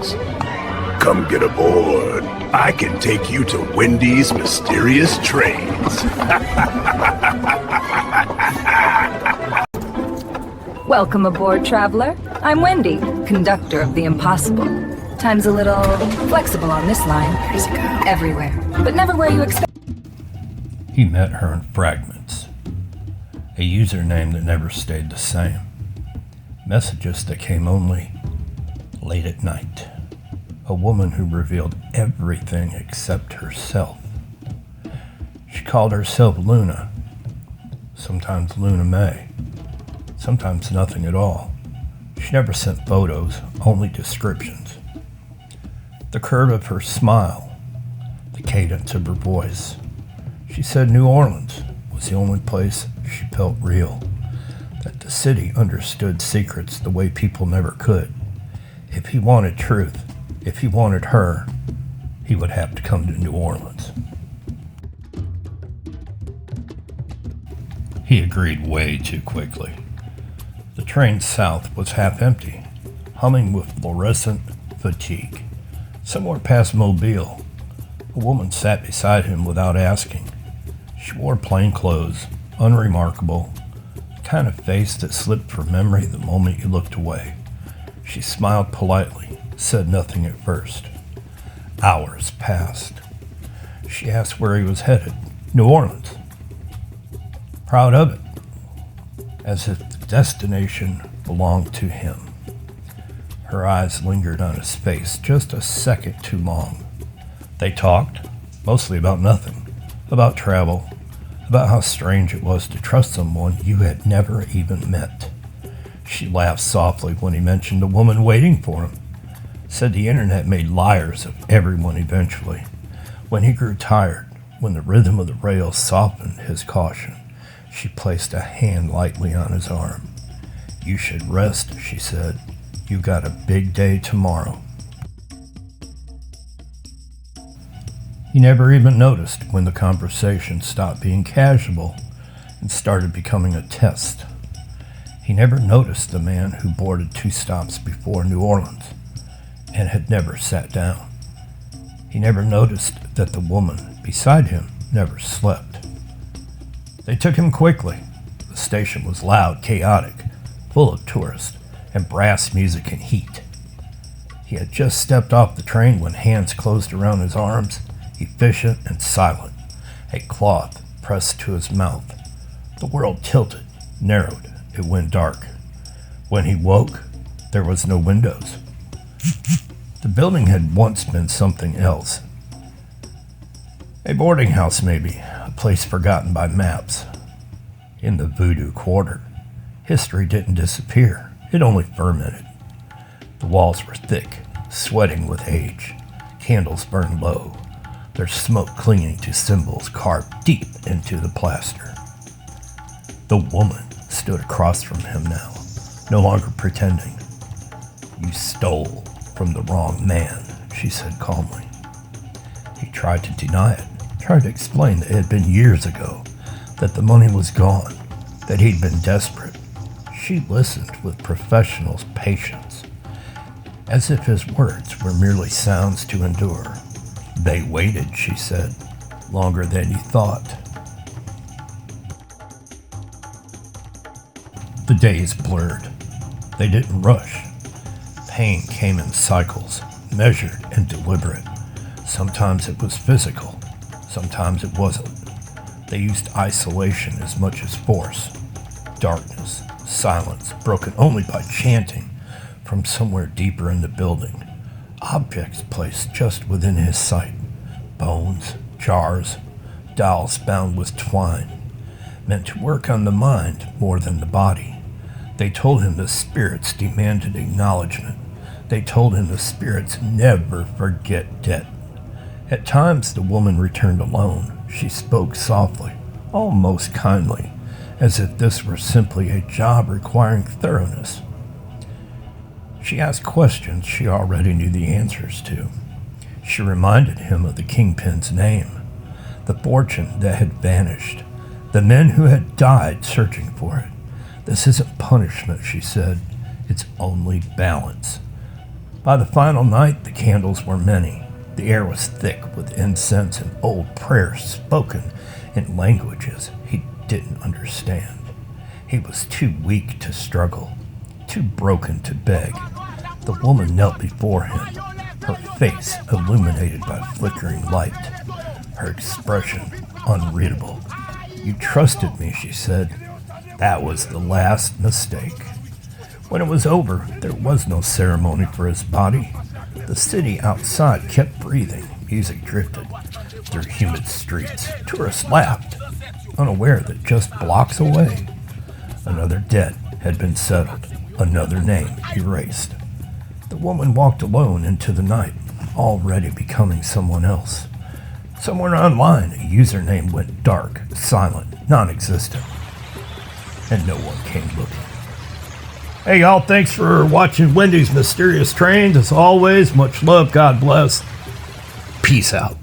trains. Come get aboard. I can take you to Wendy's mysterious trains. Welcome aboard, traveler. I'm Wendy, conductor of the impossible. Time's a little flexible on this line. Everywhere, but never where you expect. He met her in fragments. A username that never stayed the same. Messages that came only late at night. A woman who revealed everything except herself. She called herself Luna. Sometimes Luna May. Sometimes nothing at all. She never sent photos, only descriptions. The curve of her smile, the cadence of her voice. She said New Orleans was the only place she felt real, that the city understood secrets the way people never could. If he wanted truth, if he wanted her, he would have to come to New Orleans. He agreed way too quickly. The train south was half empty, humming with fluorescent fatigue. Somewhere past Mobile, a woman sat beside him without asking. She wore plain clothes, unremarkable, the kind of face that slipped from memory the moment you looked away. She smiled politely, said nothing at first. Hours passed. She asked where he was headed. New Orleans. Proud of it, as if the destination belonged to him. Her eyes lingered on his face just a second too long. They talked, mostly about nothing, about travel, about how strange it was to trust someone you had never even met. She laughed softly when he mentioned a woman waiting for him, said the internet made liars of everyone eventually. When he grew tired, when the rhythm of the rails softened his caution, she placed a hand lightly on his arm. You should rest, she said. You got a big day tomorrow. He never even noticed when the conversation stopped being casual and started becoming a test. He never noticed the man who boarded 2 stops before New Orleans and had never sat down. He never noticed that the woman beside him never slept. They took him quickly. The station was loud, chaotic, full of tourists and brass music and heat. He had just stepped off the train when hands closed around his arms, efficient and silent, a cloth pressed to his mouth. The world tilted, narrowed, it went dark. When he woke, there was no windows. The building had once been something else. A boarding house maybe, a place forgotten by maps. In the Voodoo Quarter, history didn't disappear, it only fermented. The walls were thick, sweating with age. Candles burned low, their smoke clinging to symbols carved deep into the plaster. The woman stood across from him now, no longer pretending. You stole from the wrong man, she said calmly. He tried to deny it, tried to explain that it had been years ago, that the money was gone, that he'd been desperate. She listened with professional patience, as if his words were merely sounds to endure. They waited, she said, longer than you thought. The days blurred. They didn't rush. Pain came in cycles, measured and deliberate. Sometimes it was physical, sometimes it wasn't. They used isolation as much as force. Darkness, silence, broken only by chanting from somewhere deeper in the building. Objects placed just within his sight. Bones, jars, dolls bound with twine, meant to work on the mind more than the body. They told him the spirits demanded acknowledgement. They told him the spirits never forget debt. At times the woman returned alone. She spoke softly, almost kindly, as if this were simply a job requiring thoroughness. She asked questions she already knew the answers to. She reminded him of the kingpin's name, the fortune that had vanished, the men who had died searching for it. This isn't punishment, she said. It's only balance. By the final night, the candles were many. The air was thick with incense and old prayers spoken in languages he didn't understand. He was too weak to struggle, too broken to beg. The woman knelt before him, her face illuminated by flickering light, her expression unreadable. "You trusted me," she said. "That was the last mistake." When it was over, there was no ceremony for his body. The city outside kept breathing. Music drifted through humid streets. Tourists laughed, unaware that just blocks away, another debt had been settled, another name erased. The woman walked alone into the night, already becoming someone else. Somewhere online, a username went dark, silent, non-existent, and no one came looking. Hey y'all, thanks for watching Wendy's Mysterious Trains. As always, much love, God bless. Peace out.